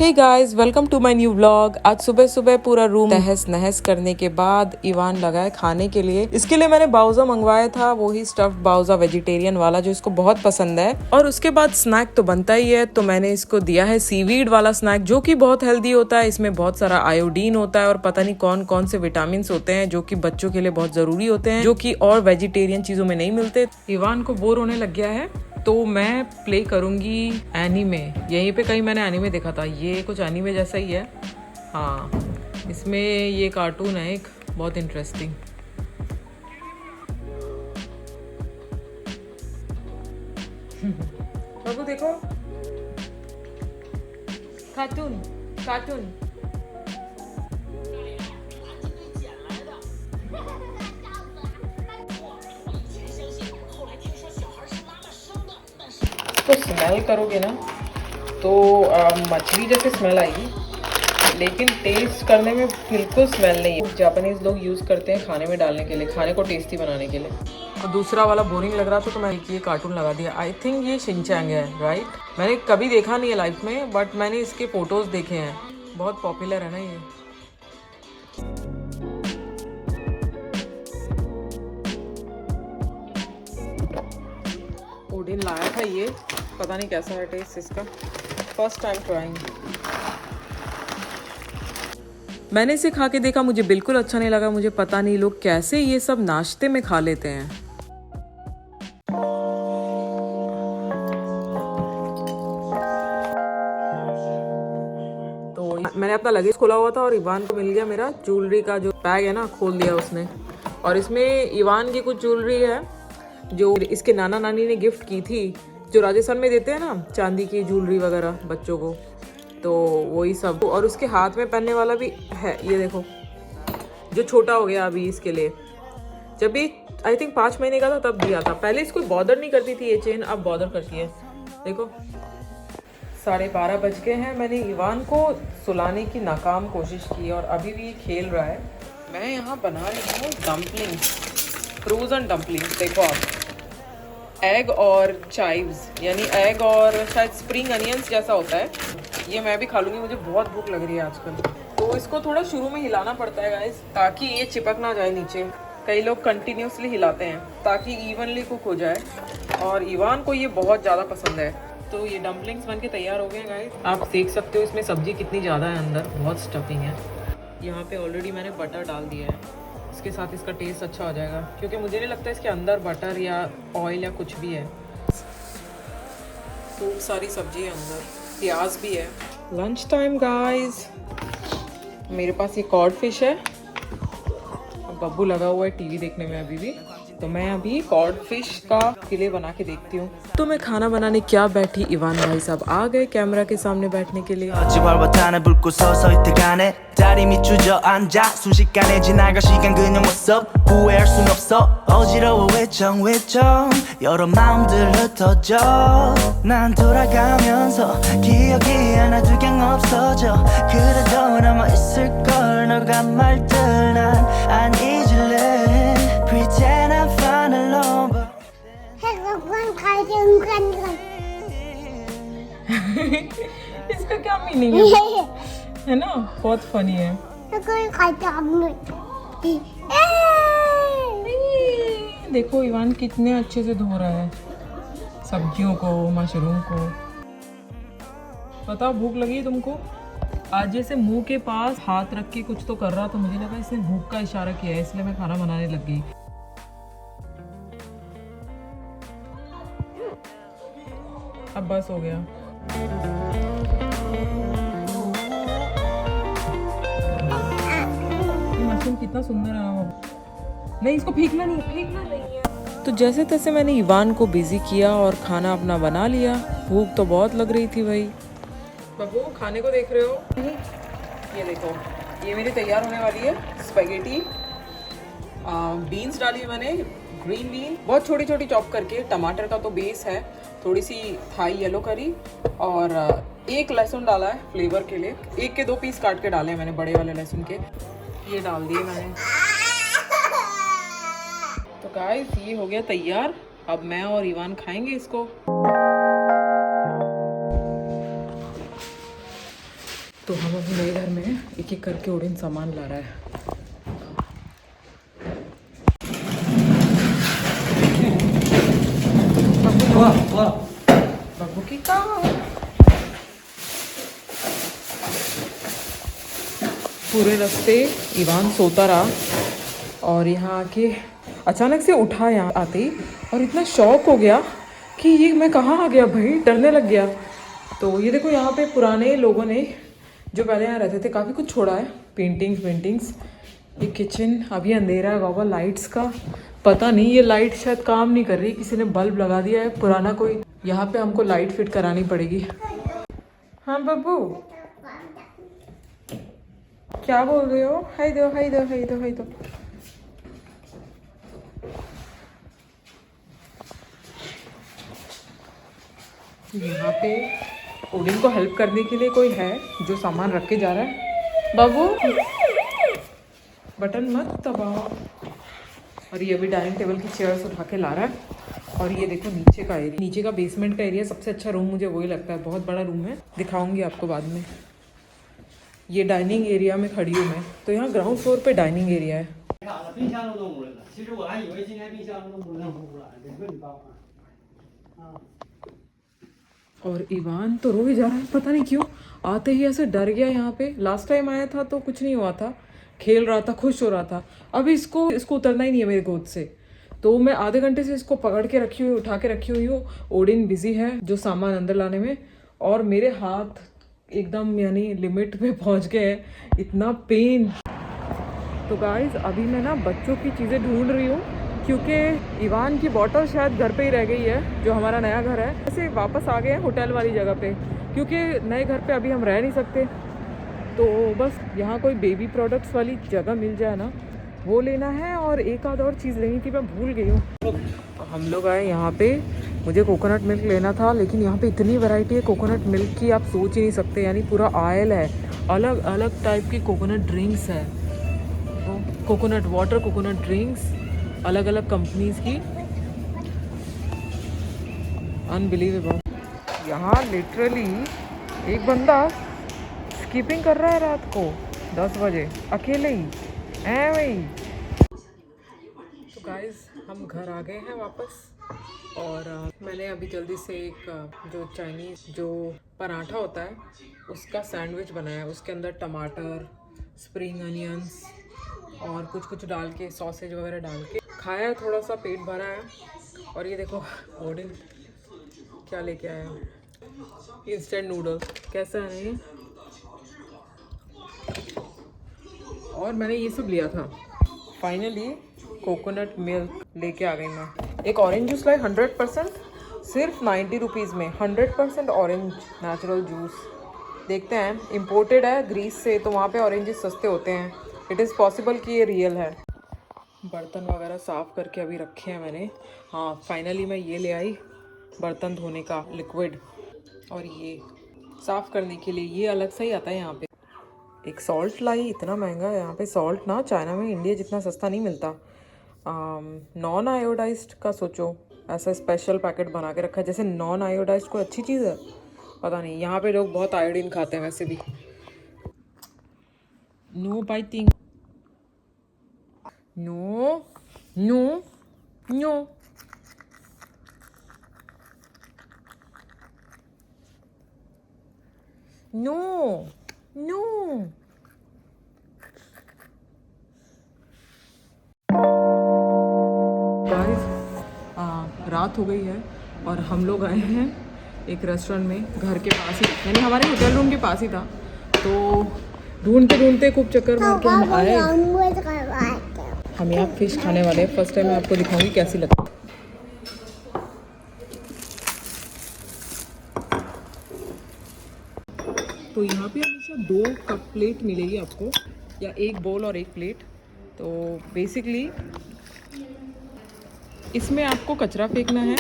Hey guys, welcome to my new vlog. आज सुबह सुबह पूरा रूम तहस नहस करने के बाद इवान लगा है खाने के लिए। इसके लिए मैंने बाउजा मंगवाया था, वही स्टफ्ड बाउजा वेजिटेरियन वाला जो इसको बहुत पसंद है। और उसके बाद स्नैक तो बनता ही है, तो मैंने इसको दिया है सीवीड वाला स्नैक, जो कि बहुत हेल्दी होता है। इसमें बहुत सारा आयोडीन होता है और पता नहीं कौन कौन से विटामिन होते हैं जो कि बच्चों के लिए बहुत जरूरी होते हैं, जो कि और वेजिटेरियन चीजों में नहीं मिलते। इवान को बोर होने लग गया है तो मैं प्ले करूंगी एनीमे। यहीं पे कहीं मैंने एनीमे देखा था, ये कुछ एनीमे जैसा ही है। हाँ, इसमें ये कार्टून है एक बहुत इंटरेस्टिंग। बाबू देखो, कार्टून कार्टून। तो स्मेल करोगे ना तो मछली जैसे स्मेल आएगी, लेकिन टेस्ट करने में बिल्कुल स्मेल नहीं है। जापानीज लोग यूज़ करते हैं खाने में डालने के लिए, खाने को टेस्टी बनाने के लिए। और दूसरा वाला बोरिंग लग रहा था तो मैंने ये कार्टून लगा दिया। आई थिंक ये शिनचैंग है, राइट। मैंने कभी देखा नहीं है लाइफ में, बट मैंने इसके फोटोज़ देखे हैं, बहुत पॉपुलर है ना ये। ओडिन लाया था ये, पता नहीं कैसा है टेस्ट इसका, फर्स्ट टाइम ट्राइंग। मैंने इसे खा के देखा, मुझे बिल्कुल अच्छा नहीं लगा। मुझे पता नहीं लोग कैसे ये सब नाश्ते में खा लेते हैं। तो मैंने अपना लगेज खोला हुआ था और इवान को मिल गया मेरा ज्वेलरी का जो बैग है ना, खोल दिया उसने। और इसमें इवान की कुछ ज्वेलरी है जो इसके नाना नानी ने गिफ्ट की थी, जो राजस्थान में देते हैं ना, चांदी की ज्वेलरी वगैरह बच्चों को, तो वही सब। और उसके हाथ में पहनने वाला भी है, ये देखो, जो छोटा हो गया अभी इसके लिए। जब भी आई थिंक 5 महीने का था तब दिया था। पहले इसको बॉदर नहीं करती थी ये चेन, अब बॉदर करती है। देखो 12:30 बज गए हैं। मैंने इवान को सुलाने की नाकाम कोशिश की और अभी भी खेल रहा है। मैं यहाँ बना रही हूँ डम्पलिंग्स, फ्रोजन डम्पलिंग्स। देखो आप, एग और चाइव्स, यानी एग और शायद स्प्रिंग अनियंस जैसा होता है। ये मैं भी खा लूँगी, मुझे बहुत भूख लग रही है आजकल। तो इसको थोड़ा शुरू में हिलाना पड़ता है गाइस, ताकि ये चिपक ना जाए नीचे। कई लोग कंटिन्यूसली हिलाते हैं ताकि इवनली कुक हो जाए, और इवान को ये बहुत ज़्यादा पसंद है। तो ये डम्पलिंग्स बन के तैयार हो गए हैं गाइस। आप देख सकते हो इसमें सब्जी कितनी ज़्यादा है, अंदर बहुत स्टफिंग है। यहाँ पे ऑलरेडी मैंने बटर डाल दिया है, इसके साथ इसका टेस्ट अच्छा हो जाएगा, क्योंकि मुझे नहीं लगता इसके अंदर बटर या ऑयल या कुछ भी है। खूब सारी सब्जी है अंदर, प्याज भी है। Lunch time guys. मेरे पास ये कॉड फिश है, बब्बू लगा हुआ है टीवी देखने में अभी भी। तो मैं अभी कॉड फिश का फिले बना के देखती हूँ। तो मैं खाना बनाने क्या बैठी, इवान भाई साहब आ गए कैमरा के सामने बैठने के लिए। 자리 밑주저 앉아 순식간에 지나갈 시간 그냥 what's up 후회할 순 없어 어지러워 외정 여러 마음들 흩어져 난 돌아가면서 기억이 하나둘 그냥 없어져 그래도 남아있을걸 너가 말들 난 안 잊을래 Pretend I'm fine alone इसका क्या मीनिंग है? है ना, बहुत फनी है। देखो इवान कितने अच्छे से धो रहा है सब्जियों को, मशरूम को। बताओ भूख लगी तुमको? आज जैसे मुंह के पास हाथ रख के कुछ तो कर रहा था, मुझे लगा इसने भूख का इशारा किया है, इसलिए मैं खाना बनाने लग गई। अब बस हो गया। कितना सुंदर है वो। नहीं, इसको फेंकना नहीं है। तो जैसे तैसे मैंने इवान को बिजी किया और खाना अपना बना लिया। भूख तो बहुत लग रही थी भाई। बब्बू खाने को देख रहे हो? ये देखो, ये मेरी तैयार होने वाली है स्पैगेटी। बीन्स डाली है मैंने, ग्रीन बीन बहुत छोटी छोटी चॉप करके। टमाटर का तो बेस है, थोड़ी सी थाई येलो करी, और एक लहसुन डाला है फ्लेवर के लिए। 1 के 2 पीस काट के डाले हैं मैंने, बड़े वाले लहसुन के, ये डाल दिए मैंने। तो गाइस ये हो गया तैयार। अब मैं और इवान खाएंगे इसको। तो हम अभी नए घर में एक एक करके ओडिन सामान ला रहा है। बाबू की काम पूरे रास्ते इवान सोता रहा और यहाँ आके अचानक से उठा यहाँ आते ही और इतना शौक हो गया कि ये मैं कहाँ आ गया भाई, डरने लग गया। तो ये देखो यहाँ पे पुराने लोगों ने जो पहले यहाँ रहते थे काफ़ी कुछ छोड़ा है, पेंटिंग्स। ये किचन अभी अंधेरा है बाबा, लाइट्स का पता नहीं, ये लाइट शायद काम नहीं कर रही, किसी ने बल्ब लगा दिया है पुराना कोई। यहाँ पे हमको लाइट फिट करानी पड़ेगी। हाँ बब्बू क्या बोल रहे हो? हाय दो हाय दो हाय दो हाय दो। यहाँ पे ओडिन को हेल्प करने के लिए कोई है जो सामान रख के जा रहा है। बाबू बटन मत दबाओ। और ये अभी डाइनिंग टेबल की चेयर्स उठा के ला रहा है। और ये देखो नीचे का एरिया, नीचे का बेसमेंट का एरिया सबसे अच्छा रूम मुझे वही लगता है, बहुत बड़ा रूम है, दिखाऊंगी आपको बाद में। ये डाइनिंग एरिया में खड़ी हूँ मैं, तो यहाँ ग्राउंड फ्लोर पे डाइनिंग एरिया है। और इवान तो रो ही जा रहा है, पता नहीं क्यों, आते ही ऐसे डर गया। यहाँ पे लास्ट टाइम आया था तो कुछ नहीं हुआ था, खेल रहा था, खुश हो रहा था। अभी इसको उतरना ही नहीं है मेरे गोद से। तो मैं आधे घंटे से इसको पकड़ के रखी हुई, उठा के रखी हुई हूँ। ओडिन बिजी है जो सामान अंदर लाने में, और मेरे हाथ एकदम यानी लिमिट पे पहुँच गए हैं, इतना पेन। तो गाइज अभी मैं ना बच्चों की चीज़ें ढूंढ रही हूँ, क्योंकि इवान की बॉटल शायद घर पे ही रह गई है, जो हमारा नया घर है। ऐसे वापस आ गए हैं होटल वाली जगह पे, क्योंकि नए घर पे अभी हम रह नहीं सकते। तो बस यहाँ कोई बेबी प्रोडक्ट्स वाली जगह मिल जाए ना, वो लेना है। और एक आध और चीज़ लेनी थी, मैं भूल गई हूँ। तो हम लोग आए यहाँ पे, मुझे कोकोनट मिल्क लेना था, लेकिन यहाँ पे इतनी वैरायटी है कोकोनट मिल्क की, आप सोच ही नहीं सकते। यानी पूरा आयल है, अलग अलग टाइप की कोकोनट ड्रिंक्स है, कोकोनट वाटर, कोकोनट ड्रिंक्स, अलग अलग कंपनीज की। अनबिलीवेबल। यहाँ लिटरली एक बंदा स्कीपिंग कर रहा है रात को 10 बजे अकेले ही, वही। तो गाइस हम घर आ गए हैं वापस, और मैंने अभी जल्दी से एक जो चाइनीज़ जो पराठा होता है उसका सैंडविच बनाया। उसके अंदर टमाटर, स्प्रिंग अनियंस और कुछ डाल के, सॉसेज वगैरह डाल के खाया, थोड़ा सा पेट भरा है। और ये देखो ओडिन क्या लेके आया, इंस्टेंट नूडल्स, कैसा है ये। और मैंने ये सब लिया था। फाइनली कोकोनट मिल्क लेके आ गई मैं। एक ऑरेंज जूस लाई 100%, सिर्फ 90 रुपीज़ में 100% ऑरेंज नेचुरल जूस। देखते हैं, इम्पोर्टेड है ग्रीस से, तो वहाँ पे ऑरेंजेस सस्ते होते हैं। इट इज़ पॉसिबल कि ये रियल है। बर्तन वगैरह साफ़ करके अभी रखे हैं मैंने। हाँ फाइनली मैं ये ले आई बर्तन धोने का लिक्विड, और ये साफ़ करने के लिए ये अलग से ही आता है यहाँ पे। एक सॉल्ट लाई, इतना महंगा है यहाँ पे सॉल्ट ना, चाइना में इंडिया जितना सस्ता नहीं मिलता। नॉन आयोडाइज्ड का सोचो, ऐसा स्पेशल पैकेट बना के रखा है, जैसे नॉन आयोडाइज्ड कोई अच्छी चीज़ है, पता नहीं। यहाँ पे लोग बहुत आयोडीन खाते हैं वैसे भी। No biting, no no no. No no. रात हो गई है और हम लोग आए हैं एक रेस्टोरेंट में, घर के पास ही, यानी हमारे होटल रूम के पास ही था। तो ढूंढते खूब चक्कर मार के हम आए। हम यहाँ फिश खाने वाले हैं, फर्स्ट टाइम मैं आपको दिखाऊंगी कैसी लगती है। तो यहाँ पे हमेशा 2 कप प्लेट मिलेगी आपको, या एक बोल और एक प्लेट। तो बेसिकली इसमें आपको कचरा फेंकना है।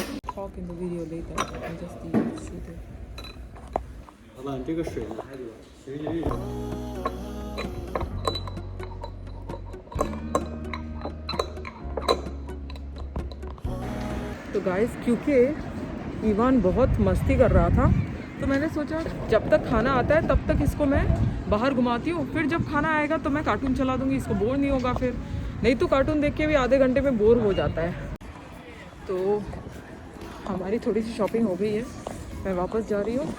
तो गाइस क्योंकि इवान बहुत मस्ती कर रहा था, तो मैंने सोचा जब तक खाना आता है तब तक इसको मैं बाहर घुमाती हूँ, फिर जब खाना आएगा तो मैं कार्टून चला दूँगी, इसको बोर नहीं होगा फिर। नहीं तो कार्टून देख के भी आधे घंटे में बोर हो जाता है। तो हमारी थोड़ी सी शॉपिंग हो गई है, मैं वापस जा रही हूँ।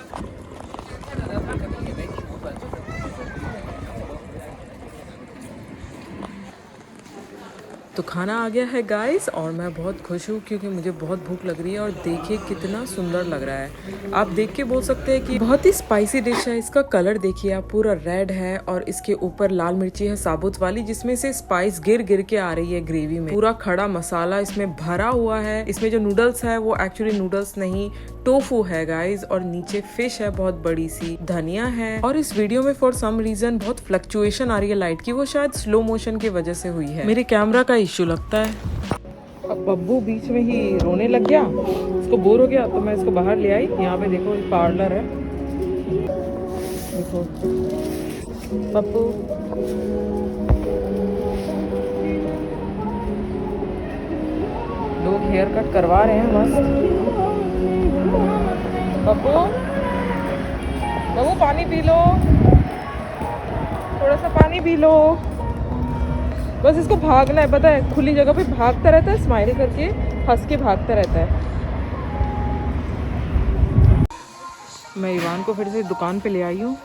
तो खाना आ गया है गाइस, और मैं बहुत खुश हूँ क्योंकि मुझे बहुत भूख लग रही है। और देखिए कितना सुंदर लग रहा है, आप देख के बोल सकते हैं कि बहुत ही स्पाइसी डिश है। इसका कलर देखिए आप, पूरा रेड है और इसके ऊपर लाल मिर्ची है साबुत वाली, जिसमें से स्पाइस गिर गिर के आ रही है ग्रेवी में। पूरा खड़ा मसाला इसमें भरा हुआ है। इसमें जो नूडल्स है वो एक्चुअली नूडल्स नहीं, टोफू है गाइस। और नीचे फिश है बहुत बड़ी सी, धनिया है। और इस वीडियो में फॉर सम रीजन बहुत फ्लक्चुएशन आ रही है लाइट की, वो शायद स्लो मोशन की वजह से हुई है, मेरे कैमरा का इश्यू लगता है। अब बब्बू बीच में ही रोने लग गया, इसको बोर हो गया तो मैं इसको बाहर ले आई। यहाँ पे देखो पार्लर है, देखो बब्बू। लोग हेयर कट करवा रहे हैं मस्त। बब्बू बब्बू पानी पी लो, थोड़ा सा पानी पी लो। बस इसको भागना है, पता है, खुली जगह पे भागता रहता है, स्माइल करके हंस के भागता रहता है। मैं इवान को फिर से दुकान पे ले आई हूँ।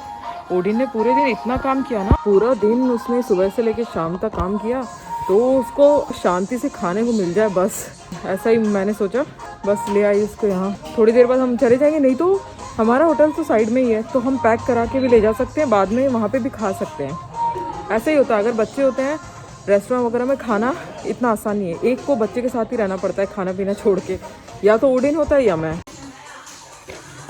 ओडिन ने पूरे दिन इतना काम किया ना, पूरा दिन उसने सुबह से लेकर शाम तक काम किया, तो उसको शांति से खाने को मिल जाए बस, ऐसा ही मैंने सोचा। बस ले आई उसको यहाँ। थोड़ी देर बाद हम चले जाएंगे, नहीं तो हमारा होटल तो साइड में ही है, तो हम पैक करा के भी ले जा सकते हैं, बाद में वहाँ पे भी खा सकते हैं। ऐसा ही होता है, अगर बच्चे होते हैं रेस्टोरेंट वगैरह में खाना इतना आसान नहीं है। एक को बच्चे के साथ ही रहना पड़ता है खाना पीना छोड़ के, या तो ओडिन होता है या मैं।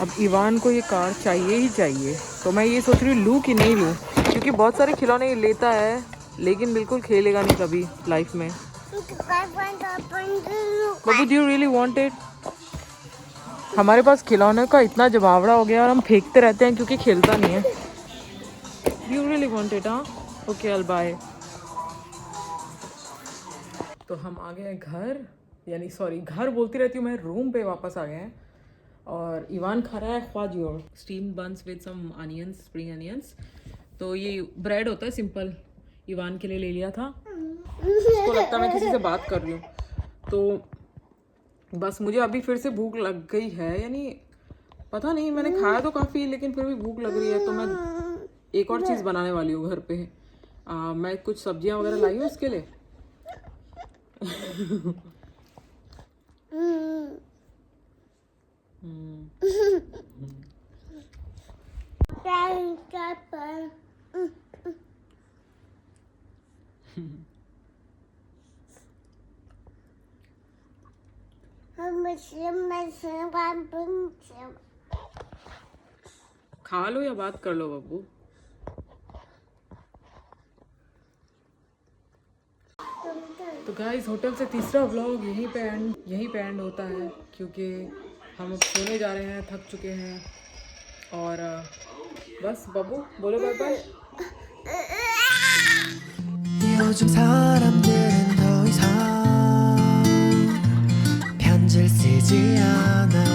अब इवान को ये कार चाहिए ही चाहिए, तो मैं ये सोच रही हूँ लूँ कि नहीं लूँ, क्योंकि बहुत सारे खिलौने ये लेता है लेकिन बिल्कुल खेलेगा नहीं कभी लाइफ में। Babbu do you really want it? हमारे पास खिलौने का इतना जमावड़ा हो गया और हम फेंकते रहते हैं क्योंकि खेलता नहीं है। Do you really want it? हाँ, ओके आई विल बाय। तो हम आ गए घर, यानी सॉरी घर बोलती रहती हूँ मैं, रूम पे वापस आ गए हैं। और इवान खा रहा है ख्वाजियोर steam buns with some onions, spring onions. तो ये ब्रेड होता है सिंपल, इवान के लिए ले लिया था। उसको लगता है मैं किसी से बात कर रही हूँ, तो बस मुझे अभी फिर से भूख लग गई है, यानी पता नहीं, मैंने खाया तो काफ़ी लेकिन फिर भी भूख लग रही है। तो मैं एक और चीज़ बनाने वाली हूँ घर पे। मैं कुछ सब्जियाँ वगैरह लाई हूँ उसके लिए। खा लो या बात कर लो बब्बू। तो गाइस होटल से तीसरा व्लॉग यहीं पे एंड होता है, क्योंकि हम अब सोने जा रहे हैं, थक चुके हैं। और बस बब्बू बोलो बाय बाय। 요즘 사람들은 더 이상 편지를 쓰지 않아